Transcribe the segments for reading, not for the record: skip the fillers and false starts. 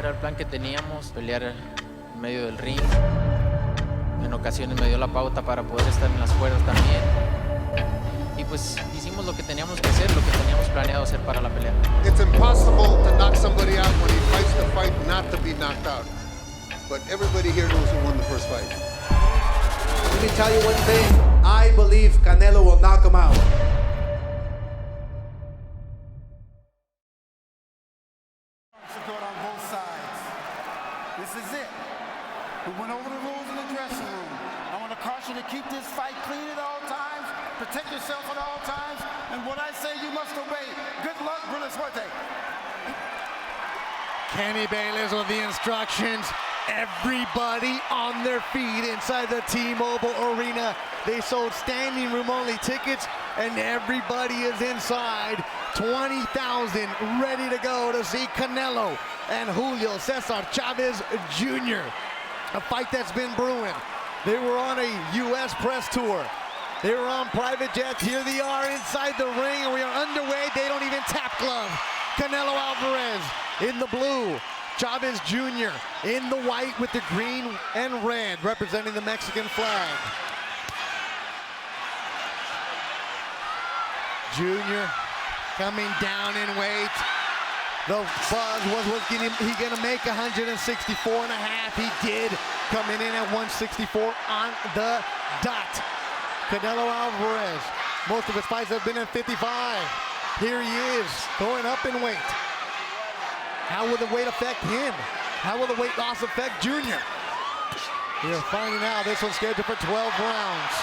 era el plan que teníamos, pelear en medio del ring. En ocasiones me dio la pauta para poder estar en las cuerdas también. Y pues hicimos lo que teníamos que hacer, lo que teníamos planeado hacer para la pelea. It's impossible to knock somebody out when he fights the fight not to be knocked out. But everybody here knows who won the first fight. Let me tell you one thing. I believe Canelo will knock him out. Support on both sides. This is it. We went over the rules in the dressing room. I want to caution you to keep this fight clean at all times. Protect yourself at all times. And what I say, you must obey. Good luck, Bruno Suerte. Kenny Bayless with the instructions. Everybody on their feet inside the T-Mobile Arena. They sold standing room only tickets and everybody is inside. 20,000 ready to go to see Canelo and Julio César Chávez Jr. A fight that's been brewing. They were on a U.S. press tour. They were on private jets. Here they are inside the ring and we are underway. They don't even tap glove. Canelo Alvarez in the blue. Chavez Jr. in the white with the green and red representing the Mexican flag. Jr. coming down in weight. The buzz was he gonna make 164 and a half? He did, coming in at 164 on the dot. Canelo Alvarez, most of his fights have been in 55. Here he is, going up in weight. How will the weight affect him? How will the weight loss affect Junior? We're finding out. This one's scheduled for 12 rounds.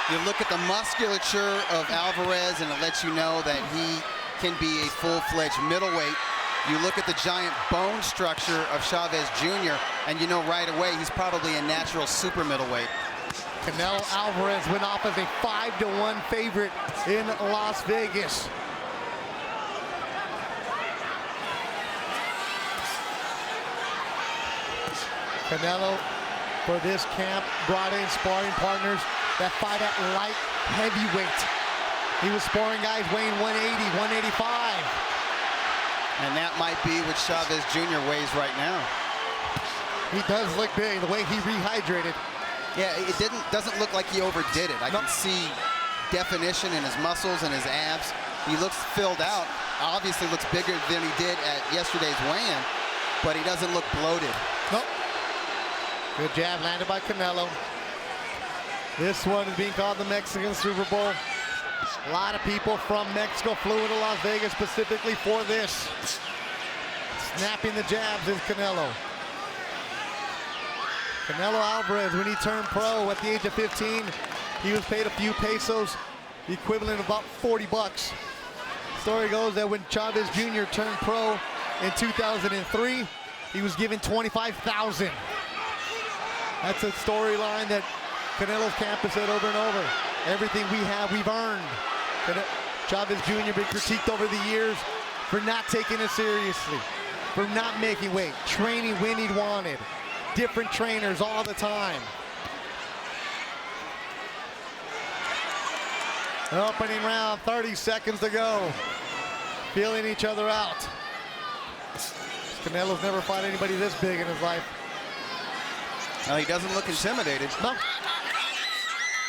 You look at the musculature of Alvarez and it lets you know that he can be a full-fledged middleweight. You look at the giant bone structure of Chavez Jr. and you know right away he's probably a natural super middleweight. Canelo Alvarez went off as a 5-1 favorite in Las Vegas. Canelo, for this camp, brought in sparring partners that fight at light heavyweight. He was sparring guys weighing 180, 185. And that might be what Chavez Jr. weighs right now. He does look big, the way he rehydrated. Yeah, it doesn't look like he overdid it. I can see definition in his muscles and his abs. He looks filled out. Obviously looks bigger than he did at yesterday's weigh-in, but he doesn't look bloated. Nope. Good jab landed by Canelo. This one is being called the Mexican Super Bowl. A lot of people from Mexico flew into Las Vegas specifically for this. Snapping the jabs is Canelo. Canelo Alvarez, when he turned pro at the age of 15, he was paid a few pesos, the equivalent of about 40 bucks. Story goes that when Chavez Jr. turned pro in 2003, he was given 25,000. That's a storyline that Canelo's camp has said over and over. Everything we have, we've earned. Chavez Jr. been critiqued over the years for not taking it seriously, for not making weight, training when he wanted, different trainers all the time. Opening round, 30 seconds to go. Feeling each other out. Canelo's never fought anybody this big in his life. No, he doesn't look intimidated. No.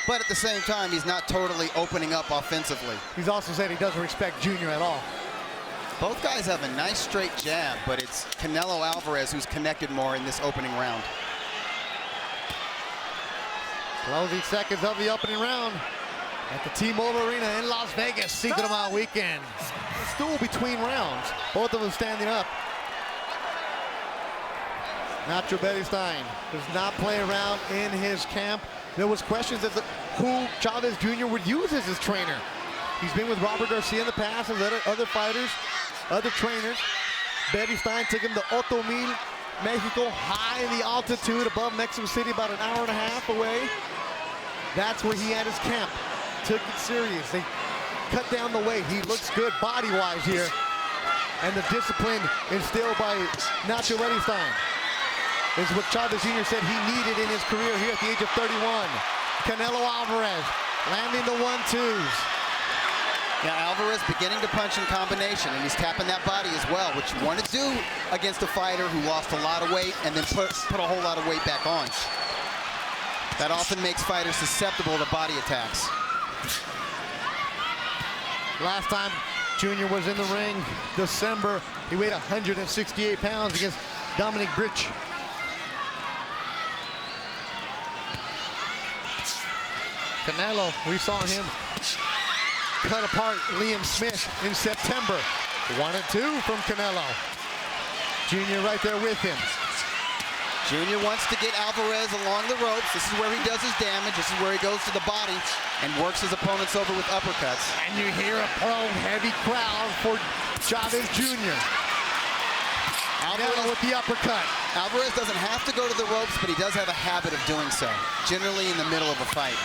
But at the same time, he's not totally opening up offensively. He's also said he doesn't respect Junior at all. Both guys have a nice straight jab, but it's Canelo Alvarez who's connected more in this opening round. Closing seconds of the opening round at the T-Mobile Arena in Las Vegas, Cinco de Mayo weekend. Stool between rounds, both of them standing up. Nacho Beristain does not play around in his camp. There was questions as to who Chavez Jr. would use as his trainer. He's been with Robert Garcia in the past, as other fighters, other trainers. Beristain took him to Otomil, Mexico, high in the altitude above Mexico City, about an hour and a half away. That's where he had his camp. Took it serious. They cut down the weight. He looks good body-wise here. And the discipline instilled by Nacho Beristain is what Chavez Jr. said he needed in his career here at the age of 31. Canelo Alvarez landing the 1-2s. Now Alvarez beginning to punch in combination, and he's tapping that body as well, which you want to do against a fighter who lost a lot of weight and then put a whole lot of weight back on. That often makes fighters susceptible to body attacks. Last time Junior was in the ring, December, he weighed 168 pounds against Dominic Britch. Canelo, we saw him cut apart Liam Smith in September. 1-2 from Canelo. Junior right there with him. Junior wants to get Alvarez along the ropes. This is where he does his damage. This is where he goes to the body and works his opponents over with uppercuts. And you hear a heavy crowd for Chavez Jr. Canelo with the uppercut. Alvarez doesn't have to go to the ropes, but he does have a habit of doing so, generally in the middle of a fight.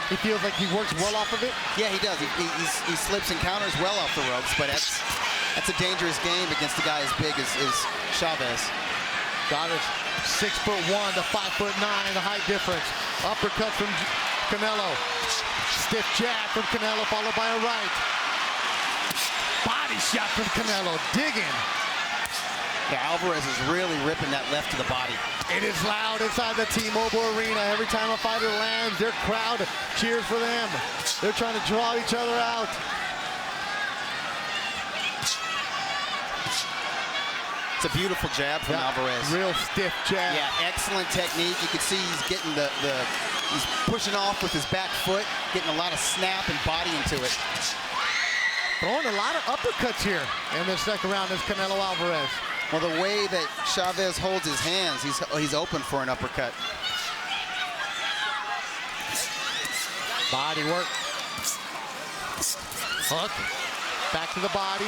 He feels like he works well off of it? Yeah, he does. He slips and counters well off the ropes, but that's a dangerous game against a guy as big as Chavez. Chavez, 6'1" to 5'9", the height difference. Uppercut from Canelo. Stiff jab from Canelo, followed by a right. Body shot from Canelo, digging. Yeah, Alvarez is really ripping that left to the body. It is loud inside the T-Mobile Arena. Every time a fighter lands, their crowd cheers for them. They're trying to draw each other out. It's a beautiful jab from Alvarez. Real stiff jab. Yeah, excellent technique. You can see he's getting he's pushing off with his back foot, getting a lot of snap and body into it. Throwing a lot of uppercuts here in the second round is Canelo Alvarez. Well, the way that Chavez holds his hands, he's open for an uppercut. Body work. Hook. Back to the body.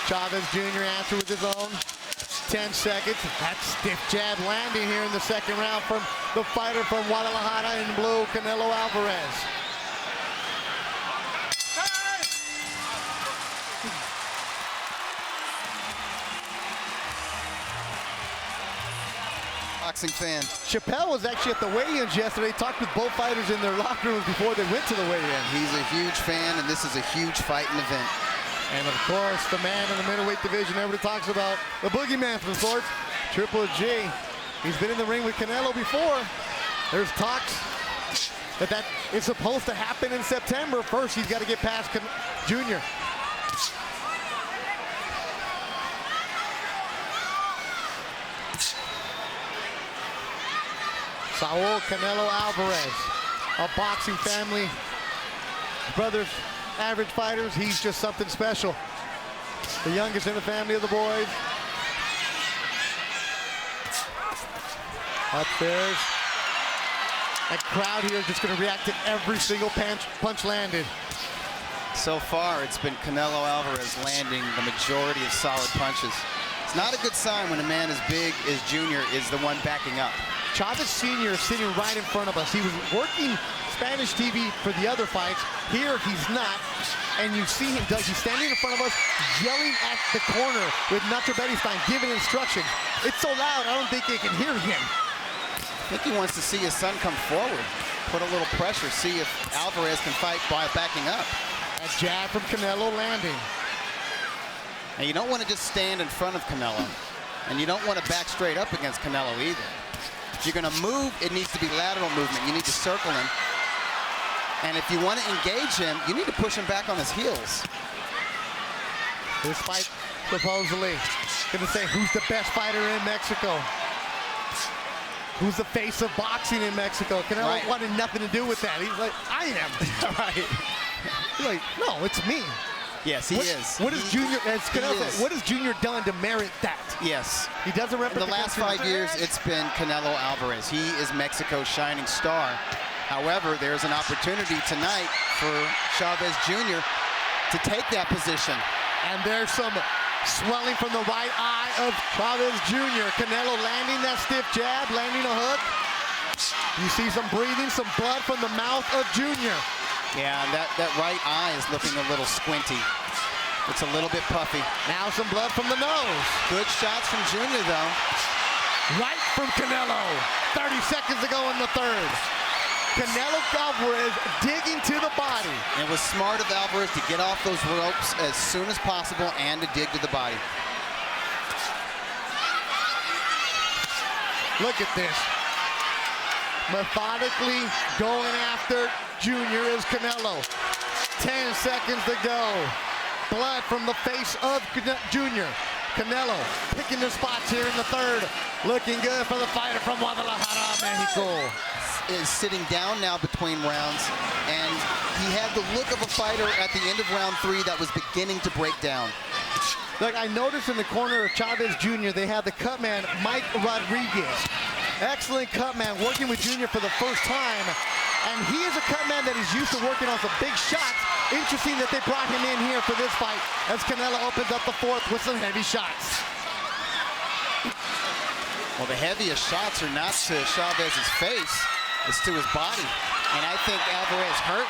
Chavez Jr. answer with his own. 10 seconds. That stiff jab landing here in the second round from the fighter from Guadalajara in blue, Canelo Alvarez. Boxing fan. Chappelle was actually at the weigh-ins yesterday. Talked with both fighters in their locker rooms before they went to the weigh-in. He's a huge fan, and this is a huge fighting event. And of course, the man in the middleweight division everybody talks about, the boogeyman from sorts, Triple G. He's been in the ring with Canelo before. There's talks that is supposed to happen in September. First, he's got to get past Junior. Saul Canelo Alvarez, a boxing family, brothers, average fighters. He's just something special. The youngest in the family of the boys. Upstairs. That crowd here is just going to react to every single punch landed. So far, it's been Canelo Alvarez landing the majority of solid punches. It's not a good sign when a man as big as Junior is the one backing up. Chavez Sr. is sitting right in front of us. He was working Spanish TV for the other fights. Here, he's not. And you see him, Doug, he's standing in front of us, yelling at the corner with Nacho Beristain, giving instructions. It's so loud, I don't think they can hear him. I think he wants to see his son come forward, put a little pressure, see if Alvarez can fight by backing up. A jab from Canelo landing. And you don't want to just stand in front of Canelo. And you don't want to back straight up against Canelo either. If you're going to move, it needs to be lateral movement. You need to circle him. And if you want to engage him, you need to push him back on his heels. This fight, supposedly, going to say who's the best fighter in Mexico. Who's the face of boxing in Mexico? Canelo wanted nothing to do with that. He's like, I am. Right. He's like, no, it's me. Yes, he is. What has Junior, what has Junior done to merit that? Yes. He doesn't represent in the last 5 years, it's been Canelo Alvarez. He is Mexico's shining star. However, there's an opportunity tonight for Chavez Jr. to take that position. And there's some swelling from the right eye of Chavez Jr. Canelo landing that stiff jab, landing a hook. You see some breathing, some blood from the mouth of Junior. Yeah, that right eye is looking a little squinty. It's a little bit puffy. Now some blood from the nose. Good shots from Junior, though. Right from Canelo. 30 seconds to go in the third. Canelo Alvarez digging to the body. And it was smart of Alvarez to get off those ropes as soon as possible and to dig to the body. Look at this. Methodically going after Junior is Canelo. 10 seconds to go. Blood from the face of Junior. Canelo picking the spots here in the third. Looking good for the fighter from Guadalajara, Mexico. Is sitting down now between rounds, and he had the look of a fighter at the end of round 3 that was beginning to break down. Look, I noticed in the corner of Chavez Jr., they had the cut man, Mike Rodriguez. Excellent cut man, working with Junior for the first time. And he is a cut man that is used to working on some big shots. Interesting that they brought him in here for this fight as Canelo opens up the fourth with some heavy shots. Well, the heaviest shots are not to Chavez's face, it's to his body. And I think Alvarez hurt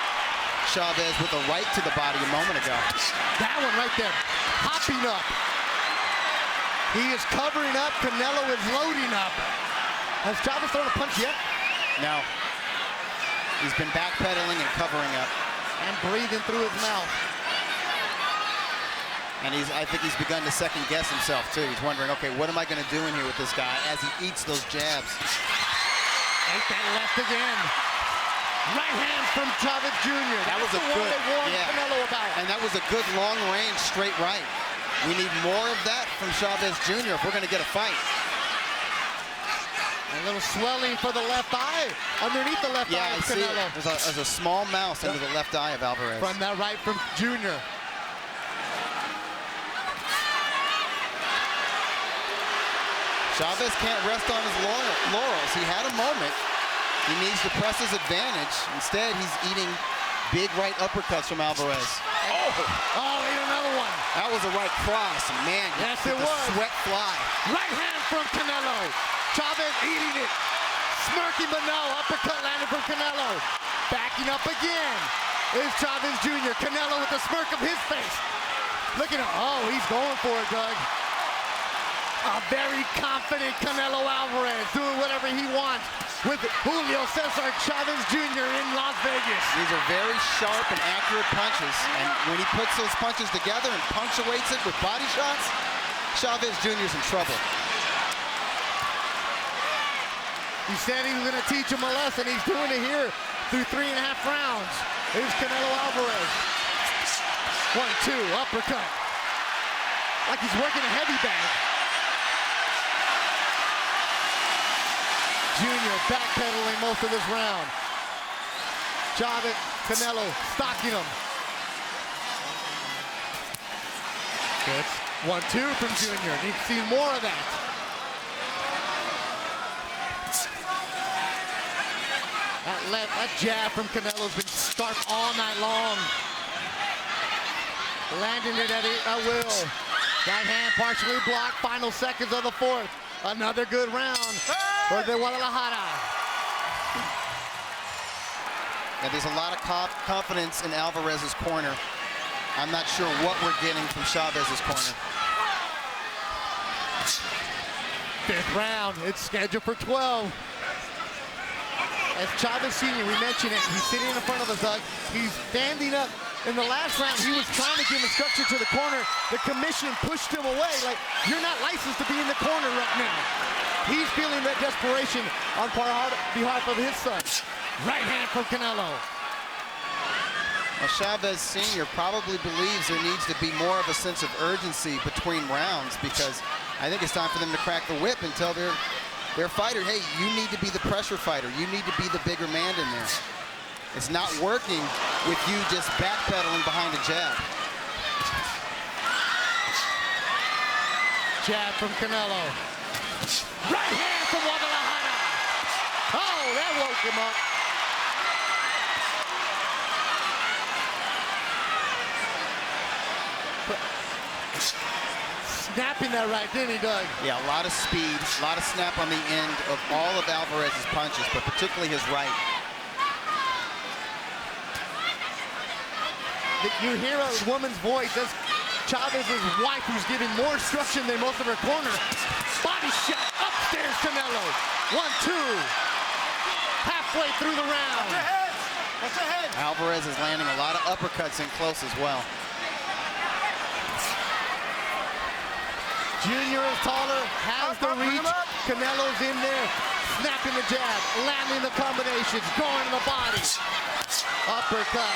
Chavez with a right to the body a moment ago. That one right there, hopping up. He is covering up, Canelo is loading up. Has Chavez thrown a punch yet? No. He's been backpedaling and covering up. And breathing through his mouth. And I think he's begun to second guess himself too. He's wondering, okay, what am I gonna do in here with this guy as he eats those jabs? Ain't that left again. Right hand from Chavez Jr. That was a the one good, they warned Canelo about. And that was a good long range straight right. We need more of that from Chavez Jr. if we're gonna get a fight. A little swelling for the left eye, underneath the left eye of Canelo. There's a small mouse under the left eye of Alvarez. From that right from Junior. Chavez can't rest on his laurels. He had a moment. He needs to press his advantage. Instead, he's eating big right uppercuts from Alvarez. Oh, ate another one. That was a right cross. Man, yes, it was. Sweat fly. Right hand from Canelo. Chavez eating it. Smirking, but no. Uppercut landed from Canelo. Backing up again is Chavez Jr. Canelo with the smirk of his face. Look at him. Oh, he's going for it, Doug. A very confident Canelo Alvarez doing whatever he wants with Julio Cesar Chavez Jr. in Las Vegas. These are very sharp and accurate punches. And when he puts those punches together and punctuates it with body shots, Chavez Jr.'s in trouble. He said he was going to teach him a lesson. He's doing it here through 3.5 rounds. Here's Canelo Alvarez. 1, 2, uppercut. Like he's working a heavy bag. Junior backpedaling most of this round. Chavez, Canelo stalking him. Good. 1, 2 from Junior. Need to see more of that. That jab from Canelo's been sharp all night long. Landing it at will. Right hand partially blocked. Final seconds of the fourth. Another good round for the Guadalajara. Yeah, there's a lot of confidence in Alvarez's corner. I'm not sure what we're getting from Chavez's corner. Fifth round. It's scheduled for 12. As Chavez Sr., we mentioned it, he's sitting in front of us, Doug. He's standing up. In the last round, he was trying to give instruction to the corner. The commission pushed him away, like, you're not licensed to be in the corner right now. He's feeling that desperation on behalf of his son. Right hand from Canelo. Now, Chavez Sr. probably believes there needs to be more of a sense of urgency between rounds because I think it's time for them to crack the whip and tell their fighter, hey, you need to be the pressure fighter. You need to be the bigger man in there. It's not working with you just backpedaling behind a jab. Jab from Canelo. Right hand from Guadalajara. Oh, that woke him up. Snapping that right, didn't he, Doug? Yeah, a lot of speed, a lot of snap on the end of all of Alvarez's punches, but particularly his right. You hear a woman's voice. That's Chavez's wife who's giving more instruction than most of her corner. Body shot upstairs, Canelo. 1, 2. Half halfway through the round. Watch your head. Alvarez is landing a lot of uppercuts in close as well. Junior is taller, has the reach. Canelo's in there, snapping the jab, landing the combinations, going to the body. Uppercut,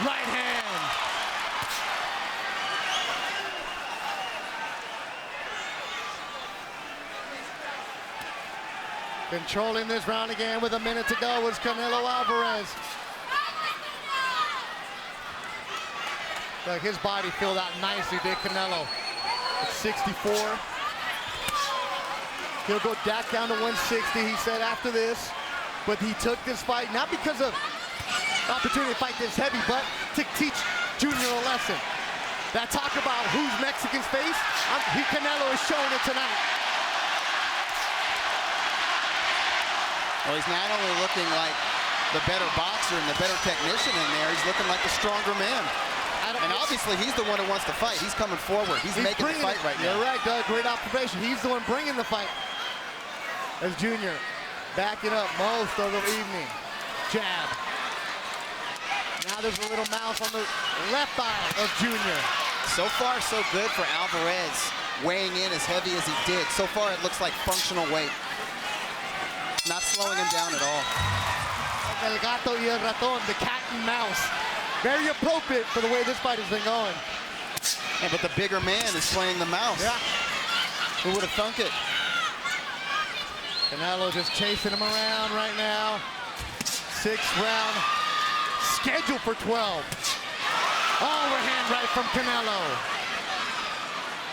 right hand. Controlling this round again with a minute to go was Canelo Alvarez. Like his body filled out nicely, did Canelo. At 64. He'll go back down to 160, he said after this. But he took this fight, not because of opportunity to fight this heavy, but to teach Junior a lesson. That talk about who's Mexican's face, Canelo is showing it tonight. Well, he's not only looking like the better boxer and the better technician in there, he's looking like the stronger man. And obviously, he's the one who wants to fight. He's coming forward. He's making the fight right now. You're right, Doug. Great observation. He's the one bringing the fight. As Junior backing up most of the evening. Jab. Now there's a little mouth on the left eye of Junior. So far, so good for Alvarez, weighing in as heavy as he did. So far, it looks like functional weight. Not slowing him down at all. El gato y el ratón, the cat and mouse. Very appropriate for the way this fight has been going. Yeah, but the bigger man is playing the mouse. Yeah. Who would have thunk it? Canelo just chasing him around right now. 6th round, scheduled for 12. Overhand right from Canelo.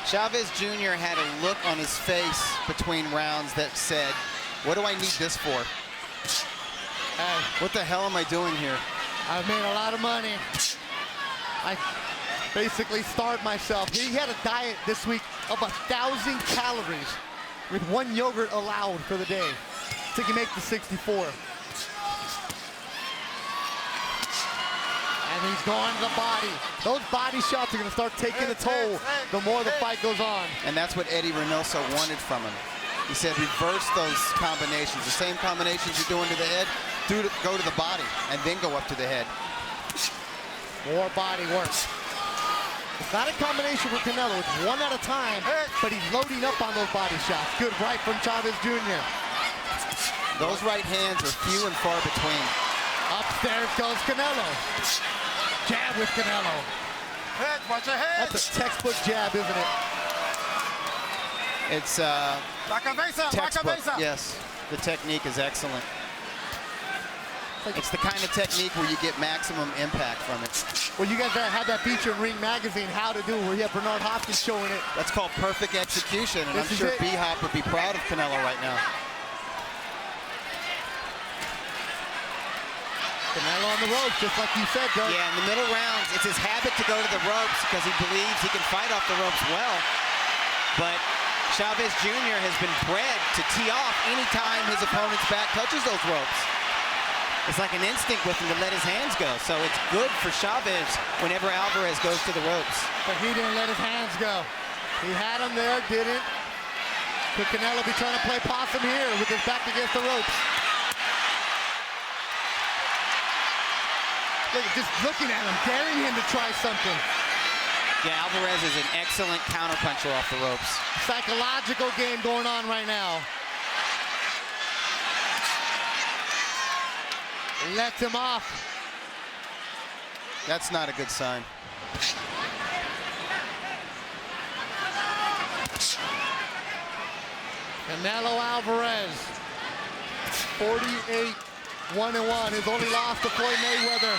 Chavez Jr. had a look on his face between rounds that said, what do I need this for? Hey, what the hell am I doing here? I've made a lot of money. I basically starved myself. He had a diet this week of 1,000 calories with 1 yogurt allowed for the day so he can make the 64. And he's going to the body. Those body shots are going to start taking a toll the more the fight goes on. And that's what Eddie Reynoso wanted from him. He said reverse those combinations. The same combinations you're doing to the head, go to the body and then go up to the head. More body work. It's not a combination with Canelo. It's one at a time, but he's loading up on those body shots. Good right from Chavez Jr. Those right hands are few and far between. Upstairs goes Canelo. Jab with Canelo. Head, watch your head. That's a textbook jab, isn't it? It's textbook. Yes, the technique is excellent. It's the kind of technique where you get maximum impact from it. Well, you guys had that feature in Ring Magazine, How to Do, where you have Bernard Hopkins showing it. That's called perfect execution, and I'm sure B-Hop would be proud of Canelo right now. Canelo on the ropes, just like you said, Doug. Yeah, in the middle rounds, it's his habit to go to the ropes because he believes he can fight off the ropes well. But Chavez Jr. has been bred to tee off anytime his opponent's back touches those ropes. It's like an instinct with him to let his hands go. So it's good for Chavez whenever Alvarez goes to the ropes. But he didn't let his hands go. He had him there, didn't. Could Canelo be trying to play possum here with his back against the ropes? Look, just looking at him, daring him to try something. Yeah, Alvarez is an excellent counterpuncher off the ropes. Psychological game going on right now. Lets him off. That's not a good sign. Canelo Alvarez, 48-1-1. His only loss to Floyd Mayweather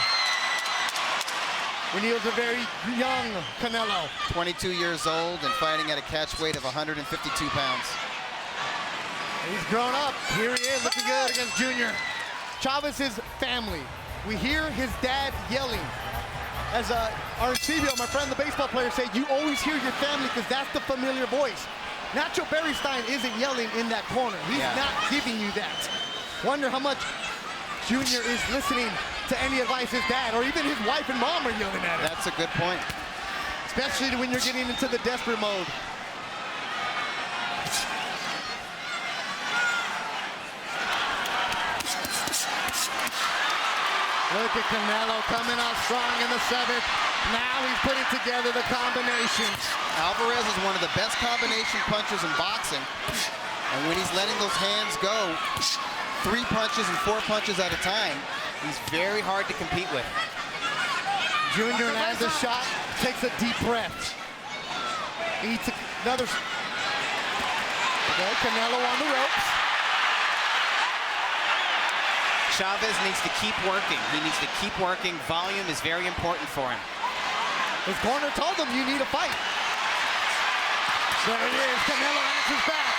when he was a very young Canelo. 22 years old and fighting at a catch weight of 152 pounds. He's grown up. Here he is, looking good against Junior. Chavez's family. We hear his dad yelling. As Arcibio, my friend, the baseball player, said, you always hear your family because that's the familiar voice. Nacho Berrystein isn't yelling in that corner. He's not giving you that. Wonder how much Junior is listening to any advice his dad or even his wife and mom are yelling at him. That's a good point. Especially when you're getting into the desperate mode. Look at Canelo coming out strong in the 7th. Now he's putting together the combinations. Alvarez is one of the best combination punchers in boxing. And when he's letting those hands go, 3 punches and 4 punches at a time, he's very hard to compete with. Junior lands a shot, takes a deep breath. Eats another. Okay, Canelo on the ropes. Chavez needs to keep working. He needs to keep working. Volume is very important for him. His corner told him, you need a fight. There it is, Canelo answers back.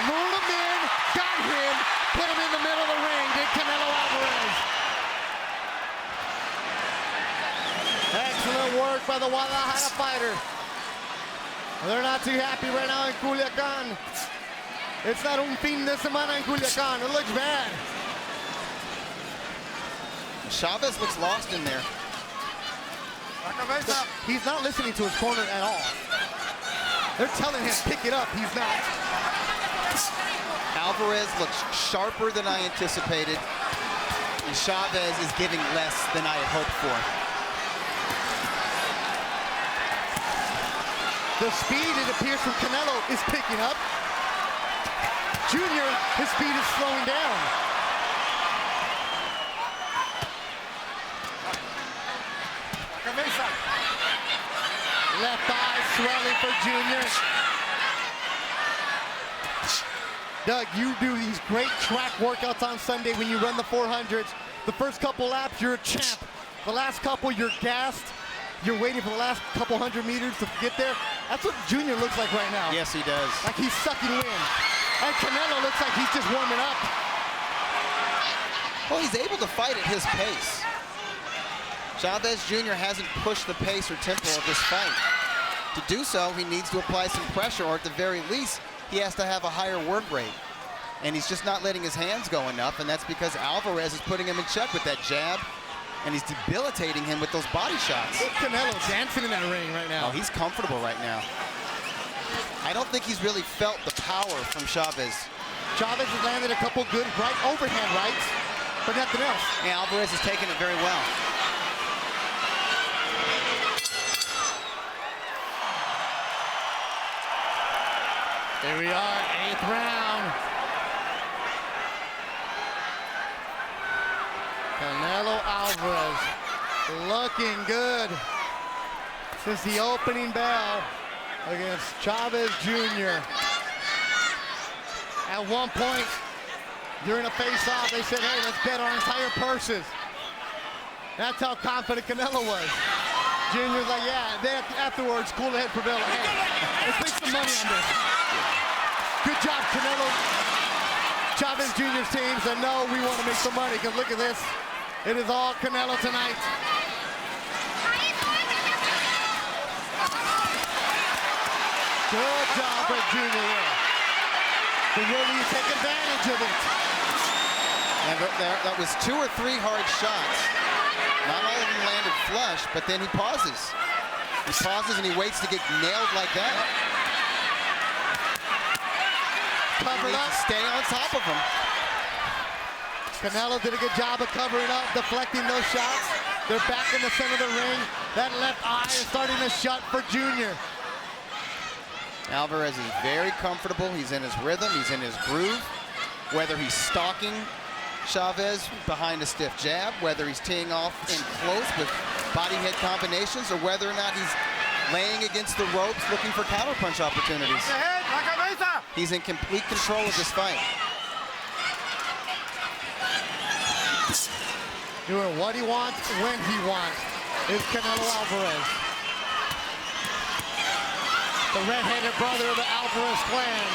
Lured him in, got him, put him in the middle of the ring, did Canelo Alvarez. Excellent work by the Guadalajara fighter. They're not too happy right now in Culiacan. It's not un fin de semana in Culiacan. It looks bad. Chavez looks lost in there. He's not listening to his corner at all. They're telling him, pick it up. He's not. Alvarez looks sharper than I anticipated. And Chavez is giving less than I had hoped for. The speed, it appears, from Canelo is picking up. Junior, his speed is slowing down. Left eye swelling for Junior. Doug, you do these great track workouts on Sunday when you run the 400s. The first couple laps, you're a champ. The last couple, you're gassed. You're waiting for the last couple 100 meters to get there. That's what Junior looks like right now. Yes, he does. Like he's sucking wind. And Canelo looks like he's just warming up. Well, he's able to fight at his pace. Chavez Jr. hasn't pushed the pace or tempo of this fight. To do so, he needs to apply some pressure, or at the very least, he has to have a higher work rate. And he's just not letting his hands go enough, and that's because Alvarez is putting him in check with that jab, and he's debilitating him with those body shots. Look, Canelo dancing in that ring right now. Oh, he's comfortable right now. I don't think he's really felt the power from Chavez. Chavez has landed a couple good overhand rights, but nothing else. And Alvarez is taking it very well. Here we are, 8th round. Canelo Alvarez looking good since the opening bell against Chavez Jr. At one point during a face-off, they said, hey, let's bet our entire purses. That's how confident Canelo was. Junior's like, yeah. Then afterwards, cool head prevailed. Hey, let's make some money on this. Good job, Canelo. Chavez Jr.'s team said, no, we want to make some money, because look at this. It is all Canelo tonight. Good job for Junior there. To really take advantage of it. And that was 2 or 3 hard shots. Not all of them landed flush, but then he pauses. He pauses and he waits to get nailed like that. Covered up. Stay on top of him. Canelo did a good job of covering up, deflecting those shots. They're back in the center of the ring. That left eye is starting to shut for Junior. Alvarez is very comfortable. He's in his rhythm. He's in his groove. Whether he's stalking Chavez behind a stiff jab, whether he's teeing off in close with body head combinations, or whether or not he's laying against the ropes looking for counterpunch opportunities. He's in complete control of this fight. Doing what he wants, when he wants, is Canelo Alvarez. The red-headed brother of the Alvarez clan.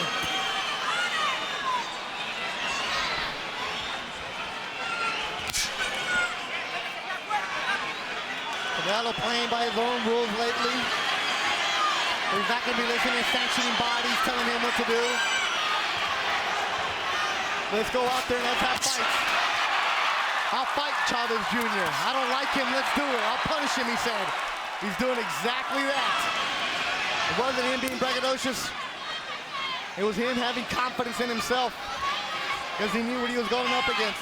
Canelo playing by his own rules lately. He's not going to be listening to sanctioning bodies telling him what to do. Let's go out there and let's have fights. I'll fight Chavez Jr. I don't like him, let's do it. I'll punish him, he said. He's doing exactly that. It wasn't him being braggadocious. It was him having confidence in himself because he knew what he was going up against.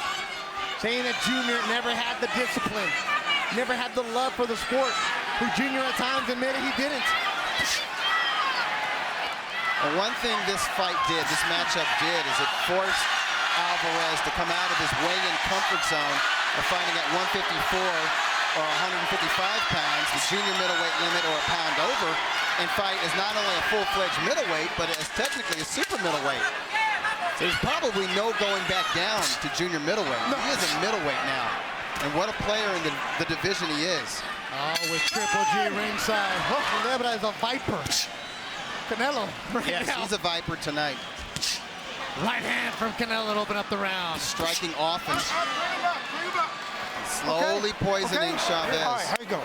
saying that Junior never had the discipline, never had the love for the sport, who Junior at times admitted he didn't. Well, one thing this fight did, this matchup did, is it forced Alvarez to come out of his weigh-in comfort zone of fighting at 154 or 155 pounds, the junior middleweight limit, or a pound over, and fight as not only a full-fledged middleweight, but as technically a super middleweight. So there's probably no going back down to junior middleweight. He is a middleweight now. And what a player in the division he is. Oh, with Triple G ringside. Oh, Canelo is a viper. Canelo right now. He's a viper tonight. Right hand from Canelo to open up the round. Striking often. Slowly poisoning Chavez. All right, here you go.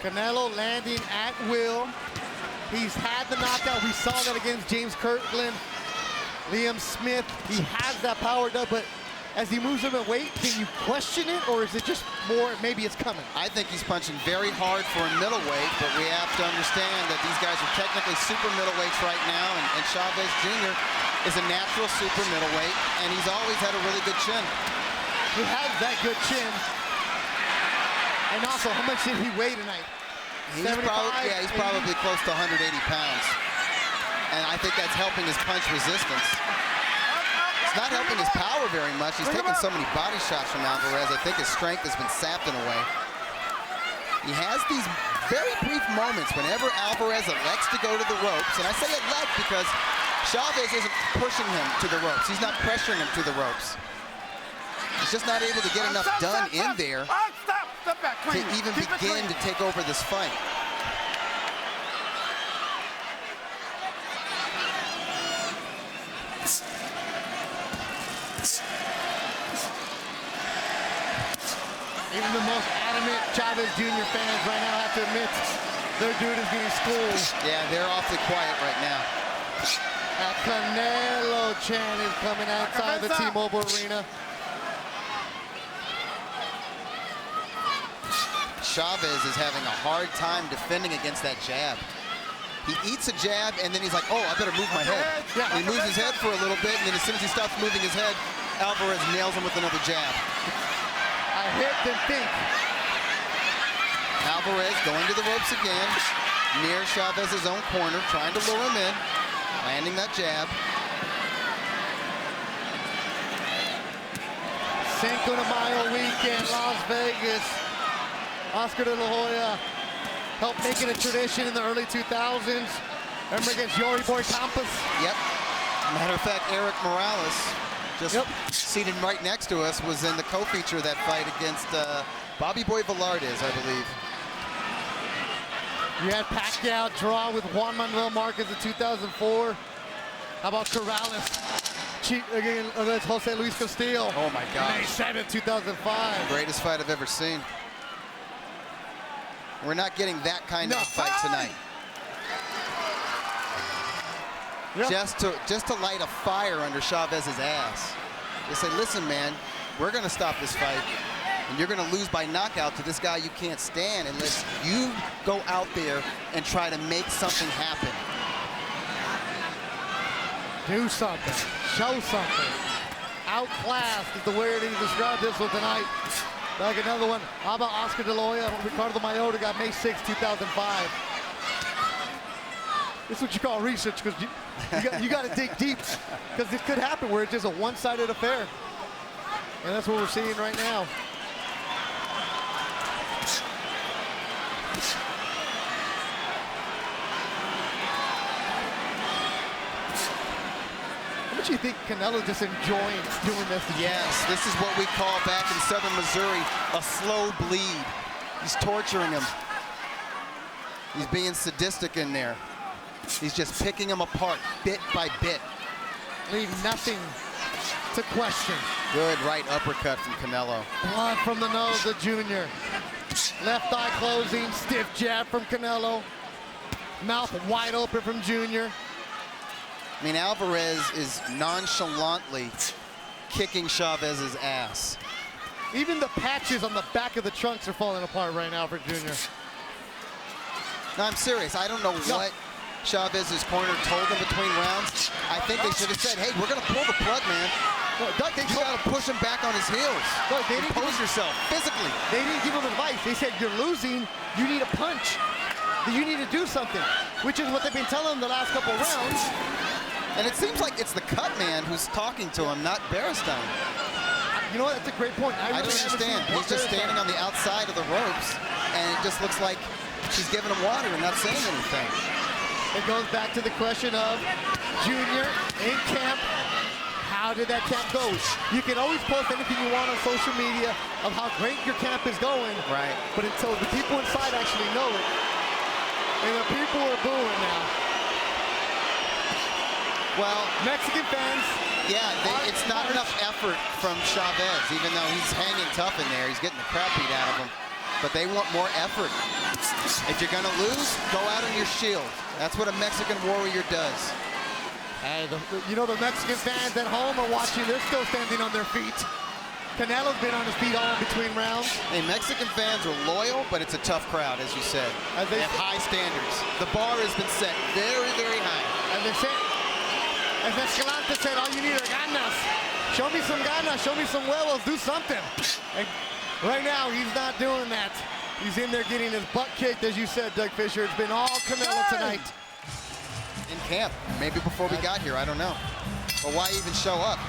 Canelo landing at will. He's had the knockout. We saw that against James Kirkland, Liam Smith. He has that power up, but as he moves him in weight, can you question it, or is it just more, maybe it's coming? I think he's punching very hard for a middleweight, but we have to understand that these guys are technically super middleweights right now, and Chavez Jr. is a natural super middleweight, and he's always had a really good chin. He has that good chin. And also, how much did he weigh tonight? He's probably close to 180 pounds. And I think that's helping his punch resistance. It's not helping his power very much. He's taking so many body shots from Alvarez. I think his strength has been sapped in a way. He has these very brief moments whenever Alvarez elects to go to the ropes. And I say elect because Chavez isn't pushing him to the ropes. He's not pressuring him to the ropes. He's just not able to get enough done in there to even begin to take over this fight. Even the most adamant Chavez Jr. fans right now have to admit their dude is being schooled. Yeah, they're awfully quiet right now. A Canelo chant is coming outside the T-Mobile Arena. Chavez is having a hard time defending against that jab. He eats a jab, and then he's like, oh, I better move my head. Yeah. And he moves his head for a little bit, and then as soon as he stops moving his head, Alvarez nails him with another jab. I hit then think. Alvarez going to the ropes again, near Chavez's own corner, trying to lure him in, landing that jab. Cinco de Mayo weekend, Las Vegas. Oscar de la Hoya helped make it a tradition in the early 2000s. Remember against Yori Boy Campos? Yep. Matter of fact, Eric Morales, just seated right next to us, was in the co-feature of that fight against Bobby Boy Velarde, I believe. You had Pacquiao draw with Juan Manuel Marquez in 2004. How about Corrales? Cheat again against Jose Luis Castillo. Oh my gosh. May 7th, 2005. Greatest fight I've ever seen. We're not getting that kind of fight tonight. Yep. Just to light a fire under Chavez's ass. They say, listen, man, we're going to stop this fight, and you're going to lose by knockout to this guy you can't stand unless you go out there and try to make something happen. Do something. Show something. Outclassed is the way he described this one tonight. Back another one. How about Oscar de la Hoya? Ricardo Mayotta got May 6, 2005. This is what you call research, because you got to dig deep, because it could happen where it's just a one-sided affair. And that's what we're seeing right now. How much do you think Canelo just enjoying doing this? Yes, this is what we call back in southern Missouri a slow bleed. He's torturing him. He's being sadistic in there. He's just picking him apart bit by bit. Leave nothing to question. Good right uppercut from Canelo. Blood from the nose, the junior. Left eye closing, stiff jab from Canelo. Mouth wide open from Junior. I mean, Alvarez is nonchalantly kicking Chavez's ass. Even the patches on the back of the trunks are falling apart right now for Junior. No, I'm serious. I don't know what Chavez's corner told him between rounds. I think they should have said, hey, we're going to pull the plug, man. No, Doug, You got to push him back on his heels. No, they didn't Impose yourself physically. They didn't give him advice. They said, you're losing, you need a punch. You need to do something, which is what they've been telling him the last couple of rounds. And it seems like it's the cut man who's talking to him, not Beristain. You know what? That's a great point. I don't understand. He's just standing on the outside of the ropes, and it just looks like she's giving him water and not saying anything. It goes back to the question of Junior in camp. How did that camp go? You can always post anything you want on social media of how great your camp is going. Right. But until the people inside actually know it, and the people are booing now. Well, Mexican fans. yeah, it's not enough effort from Chavez, even though he's hanging tough in there. He's getting the crap beat out of him. But they want more effort. If you're going to lose, go out on your shield. That's what a Mexican warrior does. And you know, the Mexican fans at home are watching. They're still standing on their feet. Canelo's been on his feet all in between rounds. Hey, Mexican fans are loyal, but it's a tough crowd, as you said. They have high standards. The bar has been set very, very high. And they say, as Escalante said, all you need are ganas. Show me some ganas, show me some huevos, do something. And right now, he's not doing that. He's in there getting his butt kicked, as you said, Doug Fisher. It's been all Canelo tonight. In camp, maybe before we got here, I don't know. But why even show up?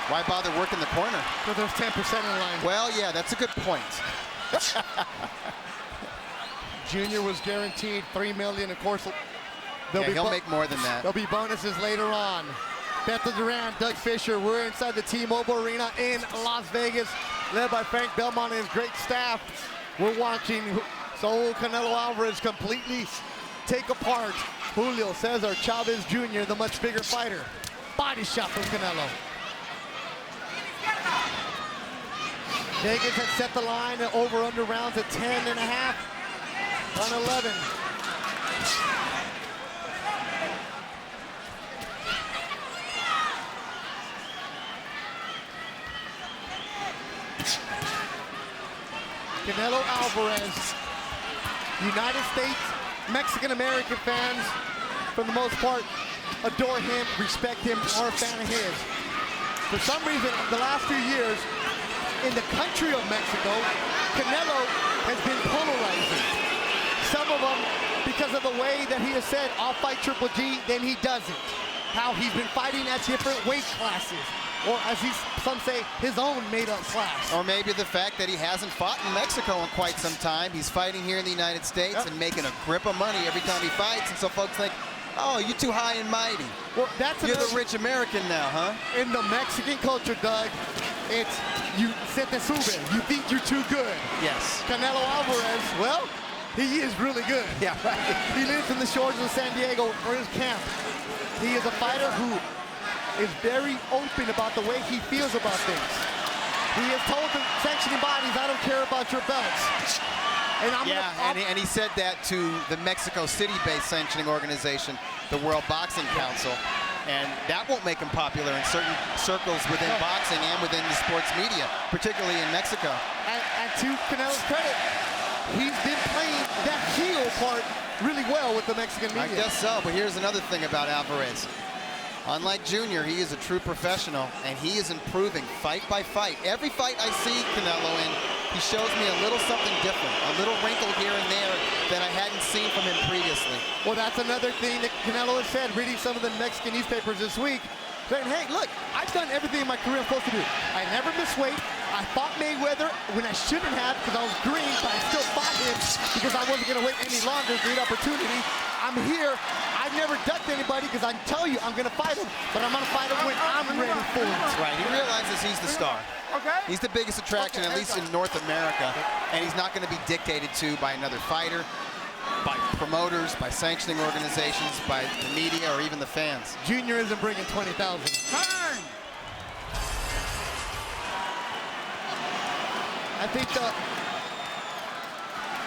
Why bother working the corner? So there's 10% in line. Well, yeah, that's a good point. Junior was guaranteed $3 million, of course. He'll make more than that. There'll be bonuses later on. Beto Duran, Doug Fisher, we're inside the T-Mobile Arena in Las Vegas, led by Frank Belmont and his great staff. We're watching Saul Canelo Alvarez completely take apart Julio Cesar Chavez Jr., the much bigger fighter. Body shot from Canelo. Vegas had set the line at over-under rounds at 10.5 on 11. Canelo Alvarez, United States, Mexican-American fans, for the most part, adore him, respect him, are a fan of his. For some reason, the last few years, in the country of Mexico, Canelo has been polarizing. Some of them, because of the way that he has said, I'll fight Triple G, then he doesn't. How he's been fighting at different weight classes, or as some say, his own made-up class. Or maybe the fact that he hasn't fought in Mexico in quite some time. He's fighting here in the United States and making a grip of money every time he fights, and so folks think, oh, you're too high and mighty. Well, you're the rich American now, huh? In the Mexican culture, Doug, it's you se te sube. You think you're too good. Yes. Canelo Alvarez, well, he is really good. Yeah, right. He lives in the shores of San Diego for his camp. He is a fighter who is very open about the way he feels about things. He has told the sanctioning bodies, I don't care about your belts. And and he said that to the Mexico City-based sanctioning organization, the World Boxing Council, and that won't make him popular in certain circles within boxing and within the sports media, particularly in Mexico. And to Canelo's credit, he's been playing that heel part really well with the Mexican media. I guess so, but here's another thing about Alvarez. Unlike Junior, he is a true professional, and he is improving fight by fight. Every fight I see Canelo in, he shows me a little something different, a little wrinkle here and there that I hadn't seen from him previously. Well, that's another thing that Canelo has said, reading some of the Mexican newspapers this week, saying, hey, look, I've done everything in my career I'm supposed to do. I never missed weight. I fought Mayweather when I shouldn't have because I was green, but I still fought him because I wasn't going to wait any longer. Great opportunity. I'm here. I've never ducked anybody because I tell you I'm going to fight him, but I'm going to fight him when I'm ready for it. Right, he realizes he's the star. Okay. He's the biggest attraction, at least in North America, and he's not going to be dictated to by another fighter, by promoters, by sanctioning organizations, by the media, or even the fans. Junior isn't bringing 20,000. Time. I think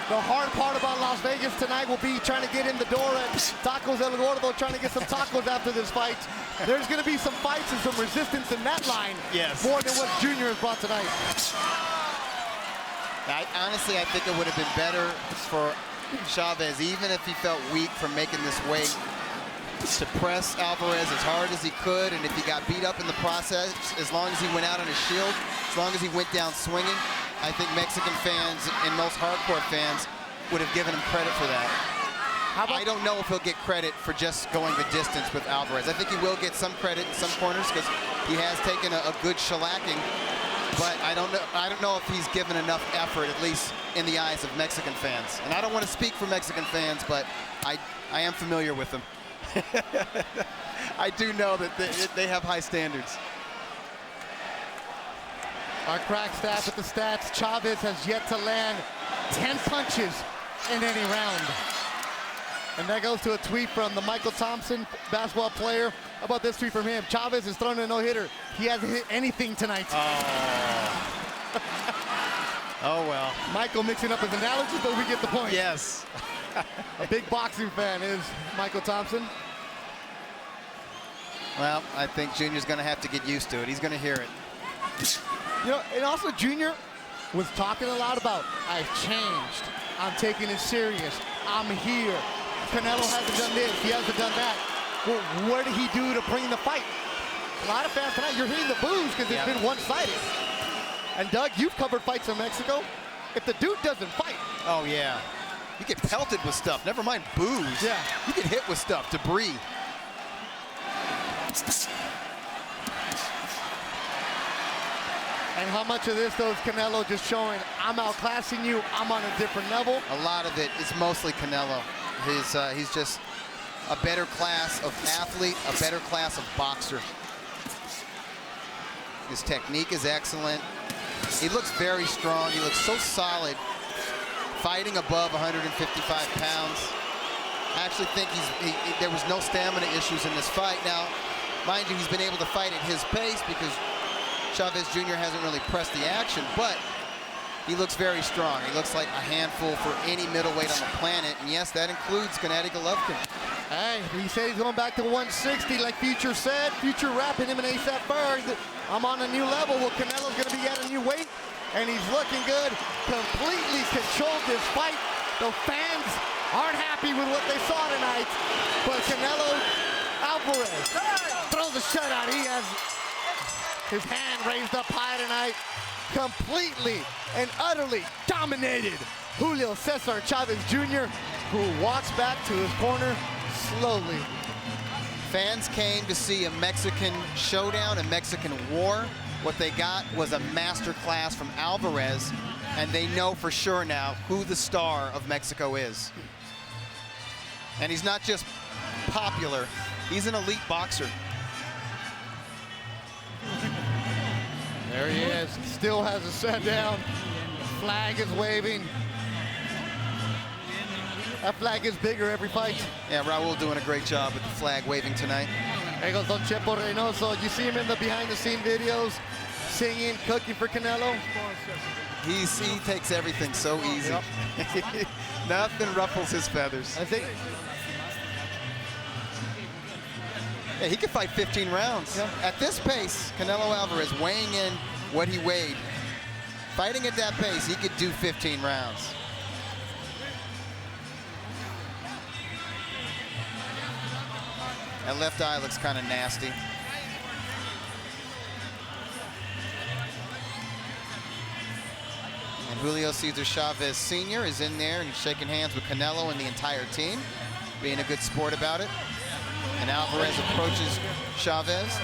the hard part about Las Vegas tonight will be trying to get in the door at Tacos El Gordo, trying to get some tacos after this fight. There's going to be some fights and some resistance in that line. Yes. More than what Junior has brought tonight. Honestly, I think it would have been better for Chavez, even if he felt weak from making this weight, to press Alvarez as hard as he could, and if he got beat up in the process, as long as he went out on his shield, as long as he went down swinging, I think Mexican fans and most hardcore fans would have given him credit for that. I don't know if he'll get credit for just going the distance with Alvarez. I think he will get some credit in some corners because he has taken a good shellacking, but I don't know if he's given enough effort, at least in the eyes of Mexican fans. And I don't want to speak for Mexican fans, but I am familiar with them. I do know that they have high standards. Our crack staff with the stats. Chavez has yet to land 10 punches in any round. And that goes to a tweet from the Michael Thompson basketball player. How about this tweet from him? Chavez is throwing a no-hitter. He hasn't hit anything tonight. Oh, well. Michael mixing up his analogies, but we get the point. Yes. A big boxing fan is Michael Thompson. Well, I think Junior's going to have to get used to it. He's going to hear it. You know, and also Junior was talking a lot about, I've changed. I'm taking it serious. I'm here. Canelo hasn't done this. He hasn't done that. Well, what did he do to bring the fight? A lot of fans tonight, you're hearing the boos because it's been one-sided. And Doug, you've covered fights in Mexico. If the dude doesn't fight. Oh, yeah. You get pelted with stuff. Never mind boos. Yeah. You get hit with stuff, debris. And how much of this, though, is Canelo just showing, I'm outclassing you, I'm on a different level? A lot of it is mostly Canelo. He's just a better class of athlete, a better class of boxer. His technique is excellent. He looks very strong. He looks so solid, fighting above 155 pounds. I actually think there was no stamina issues in this fight. Now, mind you, he's been able to fight at his pace because Chavez Jr. hasn't really pressed the action, but he looks very strong. He looks like a handful for any middleweight on the planet, and yes, that includes Gennady Golovkin. Hey, he said he's going back to 160, like Future said. Future rapping him and ASAP Ferg. I'm on a new level. Well, Canelo's going to be at a new weight, and he's looking good. Completely controlled this fight. The fans aren't happy with what they saw tonight, but Canelo Alvarez throws a shutout. He has his hand raised up high tonight. Completely and utterly dominated Julio Cesar Chavez Jr., who walks back to his corner slowly. Fans came to see a Mexican showdown, a Mexican war. What they got was a master class from Alvarez, and they know for sure now who the star of Mexico is. And he's not just popular, he's an elite boxer. There he is, still has a set down. Flag is waving. That flag is bigger every fight. Yeah, Raul doing a great job with the flag waving tonight. There goes Don Chepo Reynoso. You see him in the behind-the-scene videos, singing, cooking for Canelo. He takes everything so easy. Yep. Nothing ruffles his feathers. I think. Yeah, he could fight 15 rounds. Yeah. At this pace, Canelo Alvarez weighing in what he weighed. Fighting at that pace, he could do 15 rounds. That left eye looks kind of nasty. And Julio Cesar Chavez Sr. is in there and shaking hands with Canelo and the entire team, being a good sport about it. And Alvarez approaches Chavez,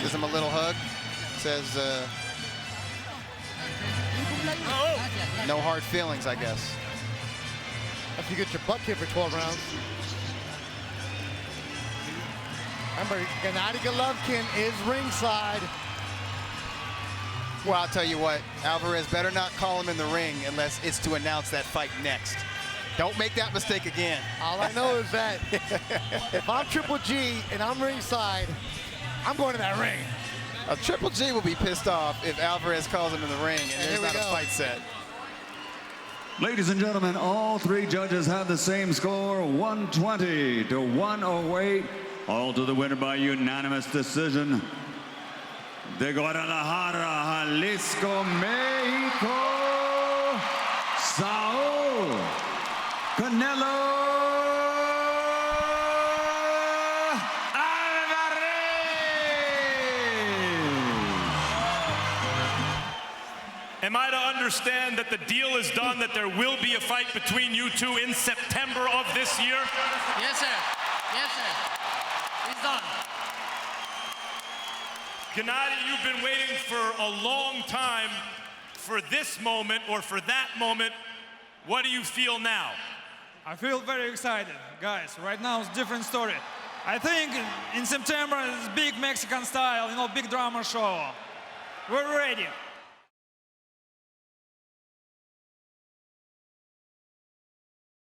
gives him a little hug, says, no hard feelings, I guess. If you get your butt kicked for 12 rounds. Remember, Gennady Golovkin is ringside. Well, I'll tell you what, Alvarez better not call him in the ring unless it's to announce that fight next. Don't make that mistake again. All I know is that if I'm Triple G and I'm ringside, I'm going to that ring. Triple G will be pissed off if Alvarez calls him in the ring and there's not a fight set. Ladies and gentlemen, all three judges have the same score, 120 to 108. All to the winner by unanimous decision. De Guadalajara, Jalisco, Mexico, Saul Canelo Am I to understand that the deal is done, that there will be a fight between you two in September of this year? Yes, sir. Yes, sir. It's done. Gennady, you've been waiting for a long time for this moment or for that moment. What do you feel now? I feel very excited, guys. Right now it's a different story. I think in September it's big Mexican style, big drama show. We're ready.